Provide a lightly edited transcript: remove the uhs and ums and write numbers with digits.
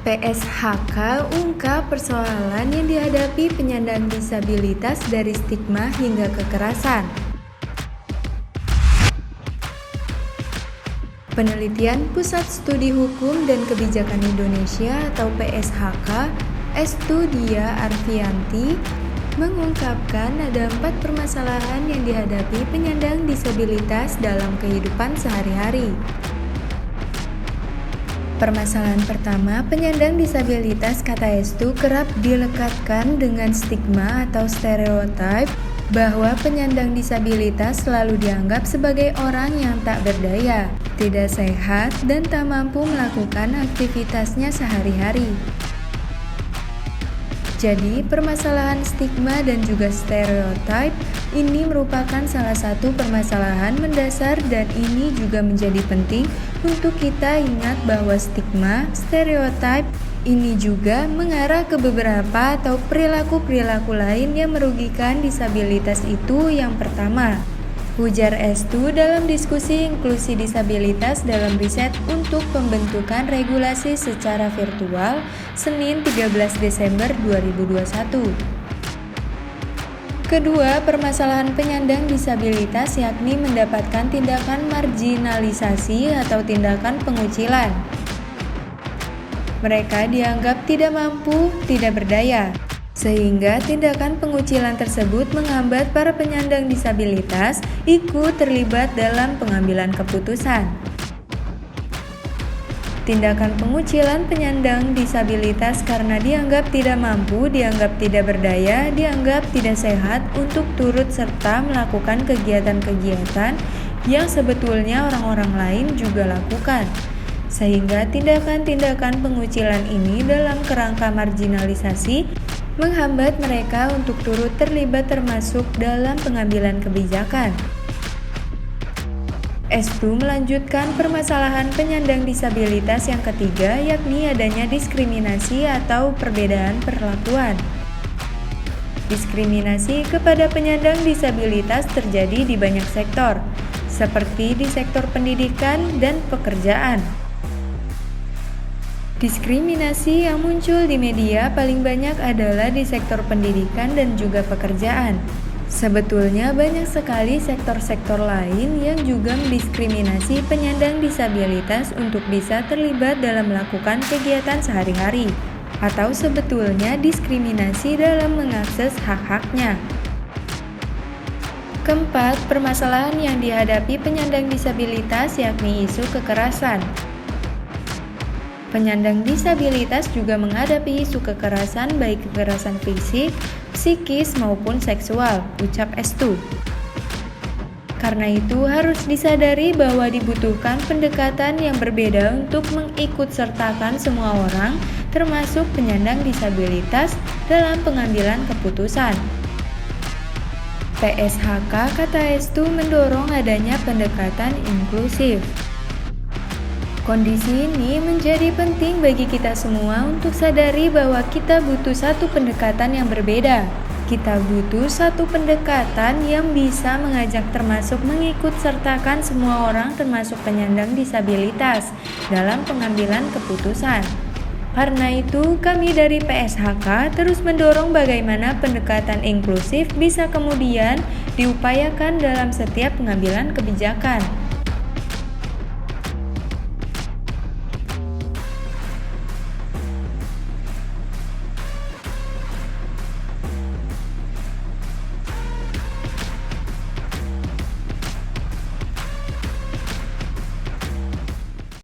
PSHK ungkap persoalan yang dihadapi penyandang disabilitas dari stigma hingga kekerasan. Penelitian Pusat Studi Hukum dan Kebijakan Indonesia atau PSHK, Estudia Arfianti, mengungkapkan ada 4 permasalahan yang dihadapi penyandang disabilitas dalam kehidupan sehari-hari. Permasalahan pertama, penyandang disabilitas kata Estu kerap dilekatkan dengan stigma atau stereotip bahwa penyandang disabilitas selalu dianggap sebagai orang yang tak berdaya, tidak sehat, dan tak mampu melakukan aktivitasnya sehari-hari. Jadi, permasalahan stigma dan juga stereotip ini merupakan salah satu permasalahan mendasar dan ini juga menjadi penting untuk kita ingat bahwa stigma, stereotip ini juga mengarah ke beberapa atau perilaku-perilaku lain yang merugikan disabilitas itu. Yang pertama, ujar Estu dalam diskusi inklusi disabilitas dalam riset untuk pembentukan regulasi secara virtual Senin 13 Desember 2021. Kedua, permasalahan penyandang disabilitas yakni mendapatkan tindakan marginalisasi atau tindakan pengucilan. Mereka dianggap tidak mampu, tidak berdaya, sehingga tindakan pengucilan tersebut menghambat para penyandang disabilitas ikut terlibat dalam pengambilan keputusan. Tindakan pengucilan penyandang disabilitas karena dianggap tidak mampu, dianggap tidak berdaya, dianggap tidak sehat untuk turut serta melakukan kegiatan-kegiatan yang sebetulnya orang-orang lain juga lakukan. Sehingga tindakan-tindakan pengucilan ini dalam kerangka marginalisasi menghambat mereka untuk turut terlibat termasuk dalam pengambilan kebijakan. Estu melanjutkan permasalahan penyandang disabilitas yang ketiga yakni adanya diskriminasi atau perbedaan perlakuan. Diskriminasi kepada penyandang disabilitas terjadi di banyak sektor, seperti di sektor pendidikan dan pekerjaan. Diskriminasi yang muncul di media paling banyak adalah di sektor pendidikan dan juga pekerjaan. Sebetulnya banyak sekali sektor-sektor lain yang juga mendiskriminasi penyandang disabilitas untuk bisa terlibat dalam melakukan kegiatan sehari-hari, atau sebetulnya diskriminasi dalam mengakses hak-haknya. Keempat, permasalahan yang dihadapi penyandang disabilitas yakni isu kekerasan. Penyandang disabilitas juga menghadapi isu kekerasan baik kekerasan fisik, psikis maupun seksual, ucap Estu. Karena itu harus disadari bahwa dibutuhkan pendekatan yang berbeda untuk mengikutsertakan semua orang, termasuk penyandang disabilitas, dalam pengambilan keputusan. PSHK kata Estu mendorong adanya pendekatan inklusif. Kondisi ini menjadi penting bagi kita semua untuk sadari bahwa kita butuh satu pendekatan yang berbeda. Kita butuh satu pendekatan yang bisa mengajak termasuk mengikutsertakan semua orang termasuk penyandang disabilitas dalam pengambilan keputusan. Karena itu, kami dari PSHK terus mendorong bagaimana pendekatan inklusif bisa kemudian diupayakan dalam setiap pengambilan kebijakan.